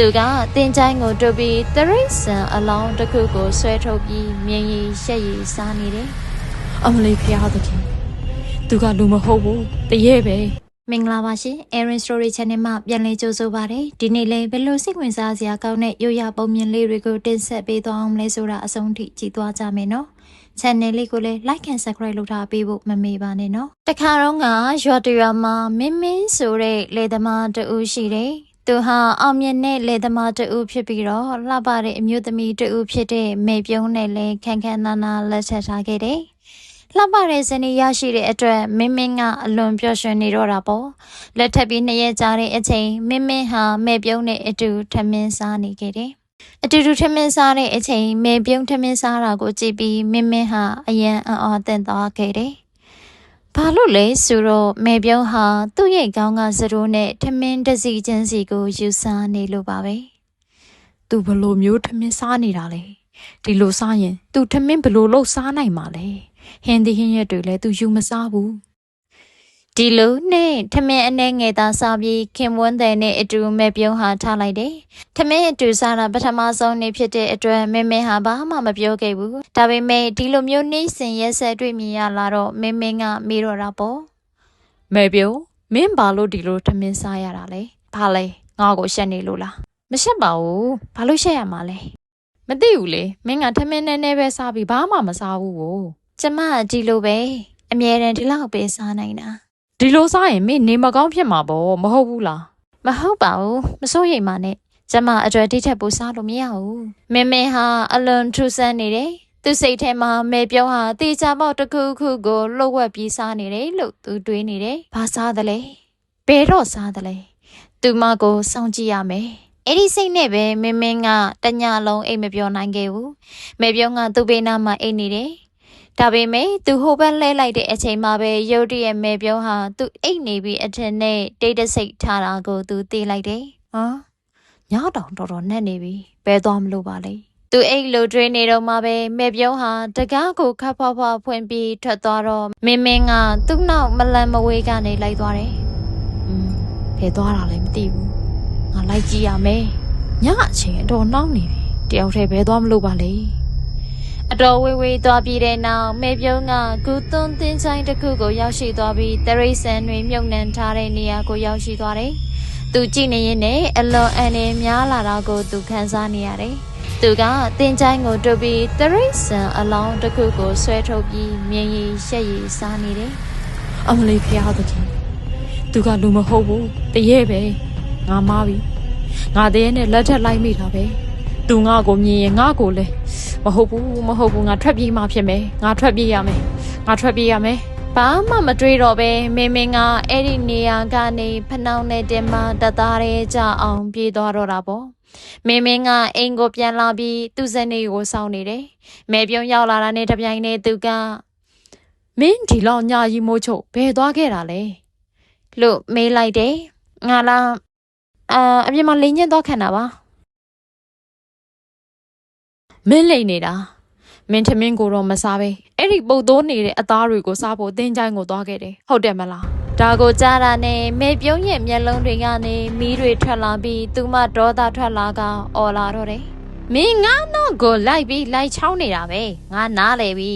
သူကတင်ချိုင်းကိုတုပ်ပြီးတရိတ်ဆန်အလောင်းတစ်ခုကိုဆွဲထုတ်ပြီးမြင်ရည်ရှက်ရည်စားနေတယ်အမလေးဖျားသခင်သူကလူမဟုတ်ဘူးတရေပဲမင်္ဂလာပါရှင် Erin Story Channel မှာပြန်လည်ကြိုဆိုပါရစေဒီနေ့လည်းဘယ်လိုစိတ်ဝင်စားစရာကောင်းတဲ့ရိုးရာပုံမြင်လေးတွေကိုတင်ဆက်ပေးသွားအောင်လဲဆိုတာအဆုံးထိကြည့်သွားကြမယ်နော် Channel လေးကိုလည်း Like and Subscribe လုပ်ထားပေးဖို့မမေ့ပါနဲ့နော်တခါတော့ကရွာတရွာမှာမင်းဆိုတဲ့လေသမားတူရှိတယ်သူဟာအောင်မြင်တဲ့လေသမားတူဖြစ်ပြီးတော့လှပတဲ့အမျိုးသမီးတူဖြစ်တဲ့မေပြုံးနဲ့လည်းခန်းခန်းနာနာလက်ထပ်ထားခဲ့တယ်လှပတဲ့ဇနီးရရှိတဲ့အတွက်မင်းကအလွန်ပျော်ရွှင်နေတော့တာပေါ့လက်ထပ်ပြီး2ရက်ကြာတဲ့အချိန်မင်းဟာမေပြုံးနဲ့အတူထမင်းစားနေခဲ့တယ်အတူတူထမင်းစားတဲ့အချိန်မေပြုံးထမင်းစားတာကိုကြည့်ပြီးမင်းဟာအယံအော်တင်သွားခဲ့တယ်ဘာလို့လဲဆိုတော့မေပြုံးဟာသူ့ရဲ့ခေါင်းကစရိုးနဲ့ထမင်းတစ်စီချင်းစီကိုယူစားနေလို့ပါပဲသူဘလို့မျိုးထမင်းစားနေတာလဲဒီလိုစားရင်သူထမင်းဘလို့လို့စားနိုင်မှာလဲဟင်းဒီဟင်းရက်တွေလည်းသူယူမစားဘူးဒီလိုနဲ့ထမင်းအနေငယ်သားစားပြီးခင်ဝန်းတဲ့နဲ့အတူမေပြုံးဟာထားလိုက်တယ်ထမင်းအတူစားတာပထမဆုံးနေ့ဖြစ်တဲ့အတွက်မင်းဟာဘာမှမပြောခဲ့ဘူးဒါပေမဲ့ဒီလိုမျိုးနေ့စဉ်ရက်ဆက်တွေ့မြင်ရလာတော့မင်းကမေးတော့တာပေါ့မေပြုံးမင်းဘာလို့ဒီလိုထမင်းစားရတာလဲဘာလဲငါ့ကိုရှက်နေလို့လားမရှက်ပါဘူးဘာလို့ရှက်ရမှာလဲမသိဘူးလေမင်းကထမင်းနဲ့ပဲစားပြီးဘာမှမစားဘူးကိုကျမဒီလိုပဲအမြဲတမ်းဒီလောက်ပဲစားနိုင်တာဒီလိုစားရင်မင်းနေမကောင်းဖြစ်မှာပေါ့မဟုတ်ဘူးလားမဟုတ်ပါဘူးမစိုးရိမ်ပါနဲ့ကျမအကျွဲတိထက်ပိုစားလို့မရဘူးမင်းဟာအလွန်ထူးဆန်းနေတယ်သူစိတ်ထဲမှာမေပြုံးဟာတေချာပေါက်တစ်ခုခုကိုလှုပ်ဝက်ပြီးစားနေတယ်လို့သူတွေးနေတယ်ဘာစားသလဲဘယ်တော့စားသလဲသူမကိုစောင့်ကြည့်ရမယ်အဲ့ဒီစိတ်နဲ့ပဲမင်းကတညလုံးအိတ်မပြောနိုင်ခဲ့ဘူးမေပြုံးကသူ့ဘေးနားမှာအိတ်နေတယ်ဒါပေမဲ့သူဟိုဘက်လှဲလိုက်တဲ့အချိန်မှာပဲရုတ်တရက်မေပြုံးဟာသူအိတ်နေပြီးအထင်နဲ့တိတ်တဆိတ်ထားတာကိုသူသိလိုက်တယ်ဟမ်ညတောင်တော်တော်နဲ့နေပြီဘဲသွားမလို့ပါလေသူအိတ်လိုတွေးနေတော့မှပဲမေပြုံးဟာတကားကိုခတ်ဖွားဖွားဖွင့်ပြီးထွက်သွားတော့မင်းကသူ့နောက်မလန်မဝေးကနေလိုက်သွားတယ်ဘဲသွားတာလည်းမသိဘူးငါလိုက်ကြည့်ရမယ်ညအချိန်အတော်နှောင်းနေပြီတယောက်တည်းဘဲသွားမလို့ပါလေအတော်ဝေးဝေးသွားပြီးတဲ့နောက်မေပြုံးကဂူသွန်းတင်းချိုင်းတစ်ခုကိုရောက်ရှိသွားပြီးတရိတ်ဆန်တွေမြုပ်နှံထားတဲ့နေရာကိုရောက်ရှိသွားတယ်။သူကြည့်နေရင်လည်းအလွန်အန်နေများလာတာကိုသူခံစားနေရတယ်။သူကတင်းချိုင်းကိုတုပ်ပြီးတရိတ်ဆန်အလောင်းတစ်ခုကိုဆွဲထုတ်ပြီးမြင်ရည်ရှက်ရည်စားနေတယ်။အမလေးဖျားသခင်သူကလူမဟုတ်ဘူးတရေပဲငါမားပြီငါတရေနဲ့လက်ထက်လိုက်မိတာပဲသူငါ့ကိုမြင်ရင်ငါ့ကိုလည်းမဟုတ်ဘူးငါထွက်ပြေးမှဖြစ်မယ်ငါထွက်ပြေးရမယ်ဘာမှမတွေးတော့ပဲမင်းကအဲ့ဒီနေရာကနေဖနှောင်းနဲ့တင်မှတသားရဲကြအောင်ပြေးသွားတော့တာပေါ့မင်းကအိမ်ကိုပြန်လာပြီးသူ့ဇနီးကိုစောင့်နေတယ်မဲပြုံးရောက်လာတာနဲ့တပြိုင်နက်သူကမင်းဒီလောက်ညကြီးမိုးချုပ်ဘယ်သွားခဲ့တာလဲလို့မေးလိုက်တယ်ငါလားအပြင်မှာလိန်ညက်သွားခံတာပါမင်းလိန်နေတာမင်းထမင်းကိုတော့မစားပဲအဲ့ဒီပုတ်သိုးနေတဲ့အသားတွေကိုစားဖို့တင်းချိုင်းကိုသွားခဲ့တယ်ဟုတ်တယ်မလားဒါကိုကြားတာနဲ့မေပြုံးရဲ့မျက်လုံးတွေကနေမီးတွေထွက်လာပြီးသူမဒေါသထွက်လာကအော်လာတော့တယ်မင်းငါတော့ကိုလိုက်ပြီးလိုက်ချောင်းနေတာပဲငါနားလေပြီ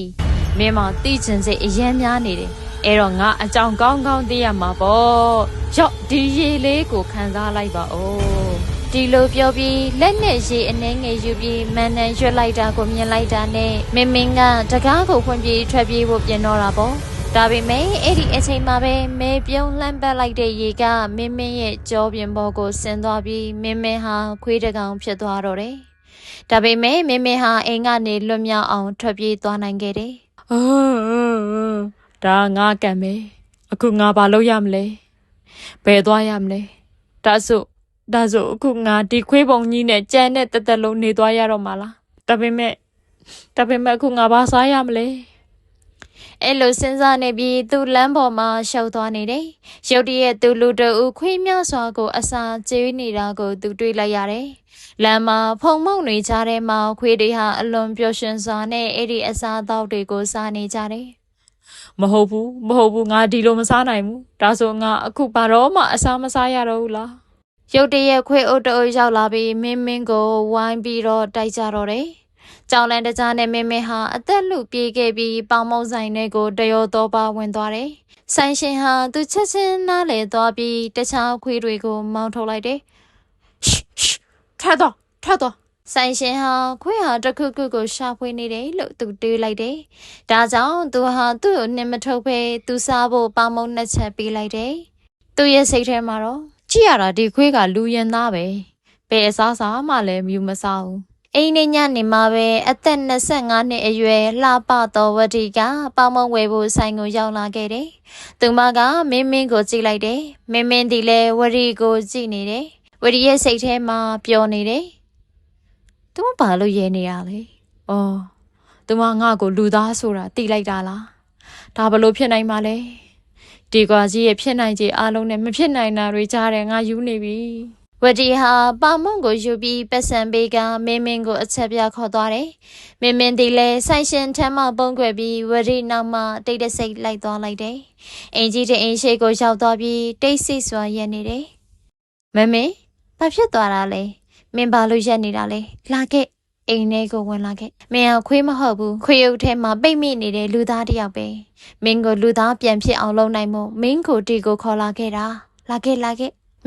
မင်းမတိကျင်စိတ်အယမ်းများနေတယ်အဲ့တော့ငါအကြောင်းကောင်းကောင်းသိရမှာပေါ့ရော့ဒီရေလေးကိုခံစားလိုက်ပါဦးဒီလိုပြောပြီးလက်နဲ့ရေအနှဲငယ်ယူပြီးမန်နန်ရွက်လိုက်တာကိုမြင်လိုက်တာနဲ့မင်းကတကားကိုဖွင့်ပြီးထွက်ပြေးဖို့ပြင်တော့တာပေါ့ဒါပေမဲ့အဲ့ဒီအချိန်မှာပဲမေပြုံးလှမ်းပတ်လိုက်တဲ့ရေကမင်းရဲ့ကြောပြင်ပေါ်ကိုဆင်းသွားပြီးမင်းဟာခွေးတကောင်ဖြစ်သွားတော့တယ်ဒါပေမဲ့မင်းဟာအိမ်ကနေလွတ်မြောက်အောင်ထွက်ပြေးသွားနိုင်ခဲ့တယ်ဒါငါကံပဲအခုငါဘာလုပ်ရမလဲဘယ်သွားရမလဲဒါဆိုအခုငါဒီခွေးပုံကြီးနဲ့ကြမ်းတဲ့တက်တက်လုံးနေသွားရတော့မှာလားဒါပေမဲ့အခုငါဘာစားရမလဲအဲ့လိုစဉ်းစားနေပြီးသူ့လမ်းပေါ်မှာရှောက်သွားနေတယ်ရုတ်တရက်သူလူတူခွေးမြောက်စွာကိုအစာကျွေးနေတာကိုသူတွေ့လိုက်ရတယ်လမ်းမှာဖုံမုံတွေကြားထဲမှာခွေးတွေဟာအလွန်ပျော်ရွှင်စွာနဲ့အဲ့ဒီအစာအသောက်တွေကိုစားနေကြတယ်မဟုတ်ဘူးငါဒီလိုမစားနိုင်ဘူးဒါဆိုငါအခုဘာတော့မှအစာမစားရတော့ဘူးလား ရုတ်တရက်ခွေးအုပ်တအုပ်ရောက်လာပြီးမင်းကိုဝိုင်းပြီးတော့တိုက်ကြတော့တယ်။ကြောင်လန်တကြားနဲ့မင်းဟာအသက်လူပြေးခဲ့ပြီးပေါင်မုံဆိုင်တွေကိုတရောတော့ပါဝင်သွားတယ်။ဆိုင်ရှင်ဟာသူချက်ချင်းနားလေသွားပြီးတခြားခွေးတွေကိုမောင်းထုတ်လိုက်တယ်။ထွက်တော့ဆိုင်ရှင်ဟာခွေးဟာတခုခုကိုရှာဖွေနေတယ်လို့သူတွေးလိုက်တယ်။ဒါကြောင့်သူဟာသူ့ကိုနှင်မထုတ်ဘဲသူစားဖို့ပေါင်မုံနှစ်ချက်ပေးလိုက်တယ်။သူ့ရဲ့စိတ်ထဲမှာတော့ကြည့်ရတာဒီခွေးကလူရင်သားပဲဘယ်အစားစားမှလည်းမြူမစားဘူးအိမ်နေညနေမှာပဲအသက်25နှစ်အရွယ်လှပတော်ဝတီကပေါင်မုံဝယ်ဖို့ဆိုင်ကိုရောက်လာခဲ့တယ်။သူမကမင်းကိုကြည့်လိုက်တယ်။မင်းဒီလဲဝတီကိုကြည့်နေတယ်။ဝတီရဲ့စိတ်ထဲမှာပျော်နေတယ်။သူမဘာလို့ရဲနေရလဲ။အော်သူမငါ့ကိုလူသားဆိုတာသိလိုက်တာလား။ဒါဘလို့ဖြစ်နိုင်မှာလဲ။ဒီကွာကြီးရဲ့ဖြစ်နိုင်ခြေအလုံးနဲ့မဖြစ်နိုင်တာတွေကြားတယ်ငါယူနေပြီ။ဝတီဟာပေါင်မုံကိုယူပြီးပတ်စံပေးကမင်းကိုအချက်ပြခေါ်သွားတယ်။မင်းဒီလဲဆိုင်ရှင်ထမ်းမပုံခွဲပြီးဝတီနောက်မှတိတ်တဆိတ်လိုက်သွားလိုက်တယ်။အင်ကြီးတဲ့အင်ရှိကိုရောက်သွားပြီးတိတ်ဆိတ်စွာရက်နေတယ်။ဘာဖြစ်သွားတာလဲ။မင်းဘာလို့ရက်နေတာလဲ။လာခဲ့အိမ်ထဲကိုဝင်လာခဲ့။မင်းခွေးမဟုတ်ဘူး။ခွေးရုပ်ထဲမှာပိတ်မိနေတဲ့လူသားတစ်ယောက်ပဲ။မင်းကိုလူသားပြန်ဖြစ်အောင်လုပ်နိုင်မို့မင်းကိုတီကိုခေါ်လာခဲ့တာ။လာခဲ့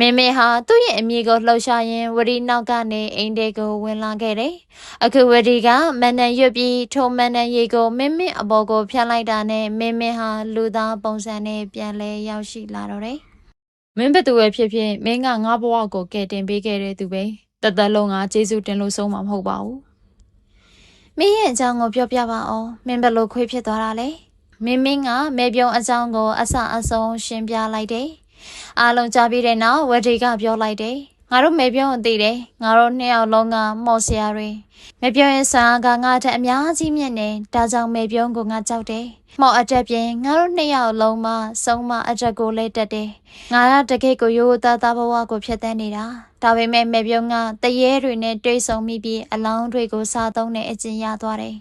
မင်းဟာသူ့ရဲ့အမိကိုလှုပ်ရှားရင်းဝတီနောက်ကနေအိမ်တဲကိုဝင်လာခဲ့တယ်။အခုဝတီကမန်နန်ရွတ်ပြီးထိုမန်နန်ရေကိုမင်းအပေါ်ကိုဖြတ်လိုက်တာနဲ့မင်းဟာလူသားပုံစံနဲ့ပြန်လဲရောက်ရှိလာတော့တယ်။မင်းဘသူပဲဖြစ်ဖြစ်မင်းကငါဘဝကိုကယ်တင်ပေးခဲ့တဲ့သူပဲ။တလုံးကကျေးဇူးတင်လို့ဆုံးမှာမဟုတ်ပါဘူး။မင်းရဲ့အကြောင်းကိုပြောပြပါအောင်။မင်းဘလို့ခွေးဖြစ်သွားတာလဲ။မင်းကမဲပြုံးအကြောင်းကိုအဆအဆုံးရှင်းပြလိုက်တယ်။အားလုံးကြားပြီးတဲ့နောက်ဝတီကပြောလိုက်တယ်ငါတို့မဲပြုံးကိုသိတယ်ငါတို့နှစ်ယောက်လုံးကမော်ဆရာတွေမဲပြုံးရဲ့စာကငါထက်အများကြီးမြင့်နေဒါကြောင့်မဲပြုံးကိုငါကြောက်တယ်မော်အတက်ပြင်ငါတို့နှစ်ယောက်လုံးမှဆုံးမအတက်ကိုလဲတက်တယ်ငါကတကယ်ကိုရိုးသားသားဘဝကိုဖျက်ဆီးနေတာဒါပေမဲ့မဲပြုံးကတရေတွေနဲ့တွေးဆုံမိပြီးအလောင်းတွေကိုစားသုံးတဲ့အကျင့်ရသွားတယ်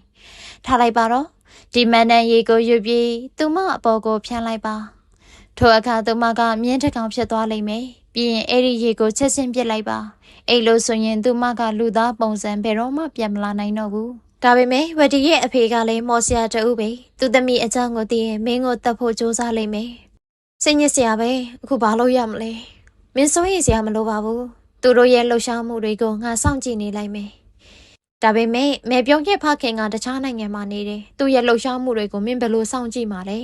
ထားလိုက်ပါတော့ဒီမန်နန်ရေကိုယူပြီးသူမအပေါ်ကိုဖြန်းလိုက်ပါထိုအခါသူမကမြင်းတစ်ကောင်ဖြစ်သွားလိမ့်မယ်ပြီးရင်အဲ့ဒီရေကိုချက်ချင်းပြစ်လိုက်ပါအဲ့လိုဆိုရင်သူမကလူသားပုံစံဘယ်တော့မှပြန်မလာနိုင်တော့ဘူးဒါပေမဲ့ဝတီရဲ့အဖေကလည်းမော်ဆရာတူပဲသူသမီးအကြောင်းကိုသိရင်မင်းကိုတတ်ဖို့ကြိုးစားလိမ့်မယ်စိတ်ညစ်စရာပဲအခုဘာလို့ရမလဲမင်းစိုးရိမ်စရာမလိုပါဘူးသူတို့ရဲ့လှုပ်ရှားမှုတွေကိုငါစောင့်ကြည့်နေလိုက်မယ်ဒါပေမဲ့မဲပြုံးရဲ့ဖခင်ကတခြားနိုင်ငံမှာနေတယ်သူ့ရဲ့လှုပ်ရှားမှုတွေကိုမင်းဘယ်လိုစောင့်ကြည့်မှာလဲ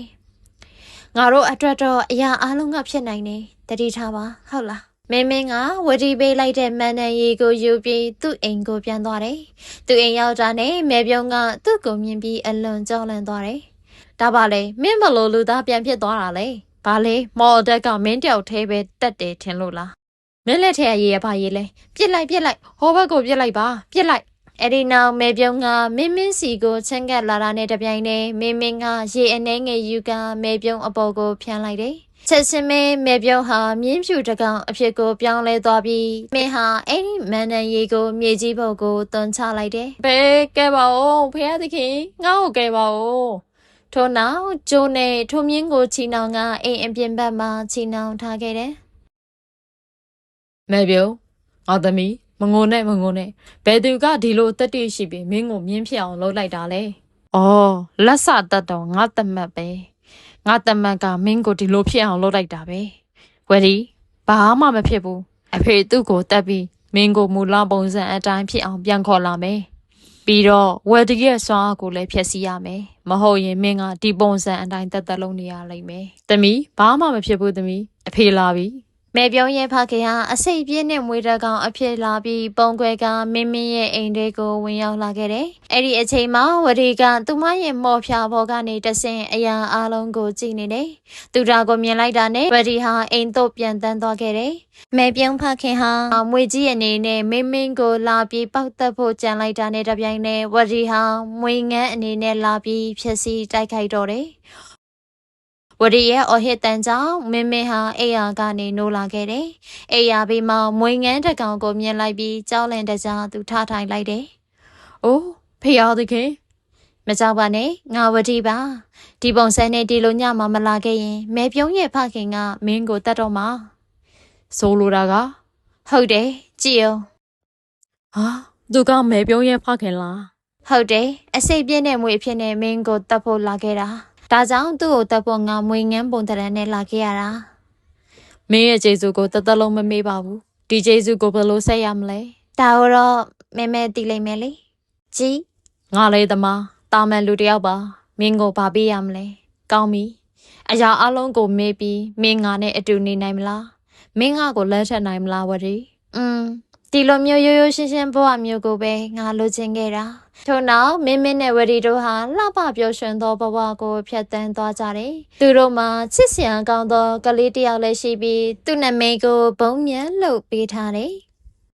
ငါတို့အတွက်တော့အရာအလုံးကဖြစ်နိုင်နေတတိထားပါဟုတ်လားမင်းကဝတီပေးလိုက်တဲ့မန်နန်ရီကိုယူပြီးသူ့အိမ်ကိုပြန်သွားတယ်သူ့အိမ်ရောက်တာနဲ့မဲပြုံးကသူ့ကိုမြင်ပြီးအလွန်ကြောက်လန့်သွားတယ်ဒါပါလေမင်းမလို့လူသားပြန်ဖြစ်သွားတာလေဘာလဲမော်ဒက်ကမင်းတယောက်သေးပဲတက်တယ်ထင်လို့လားမင်းလက်ထက်အရေးရပါရေးလဲပြစ်လိုက်ဟိုဘက်ကိုပြစ်လိုက်ပါပြစ်လိုက်အဲ့ဒီနောက်မဲပြုံးကမင်းစီကိုချန်ကက်လာတာနဲ့တပြိုင်တည်းမင်းကရေအနေငယ်ယူကမဲပြုံးအပေါ်ကိုဖြန်းလိုက်တယ်ချက်ချင်းမဲပြုံးဟာမြင်းဖြူတကောင်အဖြစ်ကိုပြောင်းလဲသွားပြီးမင်းဟာအဲ့ဒီမန်နန်ရီကိုမြေကြီးဘုတ်ကိုတွန်းချလိုက်တယ်ဘယ်ကဲပါဦးဖခင်သခင်ငါ့ကိုကဲပါဦးထို့နောက်ကျိုးနဲ့ထိုမြင်းကိုချီနှောင်ကအိမ်အပြင်ဘက်မှာချီနှောင်ထားခဲ့တယ်မဲပြုံးငါသမီးမငုံနဲ့ဘယ်သူကဒီလိုတက်တိရှိပြီးမင်းကိုမြင်းဖြစ်အောင်လုပ်လိုက်တာလဲ။အော်လက်စတတ်တော့ငါတမတ်ပဲ။ငါတမတ်ကမင်းကိုဒီလိုဖြစ်အောင်လုပ်လိုက်တာပဲ။ဝယ်ဒီဘာမှမဖြစ်ဘူး။အဖေသူ့ကိုတက်ပြီးမင်းကိုမူလပုံစံအတိုင်းဖြစ်အောင်ပြန်ခေါ်လာမယ်။ပြီးတော့ဝယ်ဒီရဲ့စွမ်းအားကိုလည်းဖျက်ဆီးရမယ်။မဟုတ်ရင်မင်းကဒီပုံစံအတိုင်းတက်လုံးနေရလိမ့်မယ်။သမီးဘာမှမဖြစ်ဘူးသမီးအဖေလာပြီ။မဲပြုံးရဲ့ဖခင်ဟာအစိတ်ပြင်းနဲ့မွေးတကောင်အဖြစ်လာပြီးပုံကွဲကမင်းရဲ့အိမ်တွေကိုဝင်ရောက်လာခဲ့တယ်။အဲ့ဒီအချိန်မှာဝရီကသူမရဲ့မော်ဖျားဘောကနေတဆင့်အရာအလုံးကိုကြည့်နေတယ်။သူတာကိုမြင်လိုက်တာနဲ့ဝရီဟာအိမ်သို့ပြန်တန်းသွားခဲ့တယ်။မဲပြုံးဖခင်ဟာမွေကြီးအနေနဲ့မင်းကိုလာပြီးပောက်တက်ဖို့ကြံလိုက်တာနဲ့တပြိုင်နက်ဝရီဟာမွေငန်းအနေနဲ့လာပြီးဖြက်စီတိုက်ခိုက်တော့တယ်။ဝရီရဲ့အော်ဟစ်တန်ကြောင့်မင်းဟာအိယာကနေနိုးလာခဲ့တယ်။အိယာပြီးမှမွေငန်းတကောင်ကိုမြင်လိုက်ပြီးကြောက်လန့်တကြားသူထထိုင်လိုက်တယ်။အိုးဖေရသခင်မကြောက်ပါနဲ့ငါဝတီပါဒီပုံစံနဲ့ဒီလိုညမှာမလာခဲ့ရင်မဲပြုံးရဲ့ဖခင်ကမင်းကိုတတ်တော့မှာဆိုလိုတာက ဟုတ်တယ်ကြည့်အောင် ဟာသူကမဲပြုံးရဲ့ဖခင်လား ဟုတ်တယ်အစိတ်ပြင်းတဲ့မွေအဖြစ်နဲ့မင်းကိုတတ်ဖို့လာခဲ့တာဒါကြောင့်သူ့ကိုတတ်ဖို့ငါမွေငန်းပုံတရံနဲ့လာခဲ့ရတာ မင်းရဲ့ကျေးဇူးကိုတသက်လုံးမမေ့ပါဘူးဒီကျေးဇူးကိုဘယ်လိုဆက်ရမလဲ ဒါတော့မဲတီးလိုက်မယ်လေကြည် ငါလေးသမားတာမန်လူတစ်ယောက်ပါမင်းကိုဗာပေးရမလဲကောင်းပြီအရာအလုံးကိုမေးပြီးမင်းငါနဲ့အတူနေနိုင်မလားမင်းငါကိုလက်ထပ်နိုင်မလားဝရီ ဒီလိုမျိုးရိုးရိုးရှင်းရှင်းဘဝမျိုးကိုပဲငါလိုချင်ခဲ့တာထို့နောက်မင်းနဲ့ဝရီတို့ဟာလှပပျော်ရွှင်သောဘဝကိုဖျက်ဆီးသွားကြတယ်သူတို့မှာချစ်စရာကောင်းသောကလေးတစ်ယောက်လည်းရှိပြီးသူ့နာမည်ကိုဘုံမြန်လှုပ်ပေးထားတယ်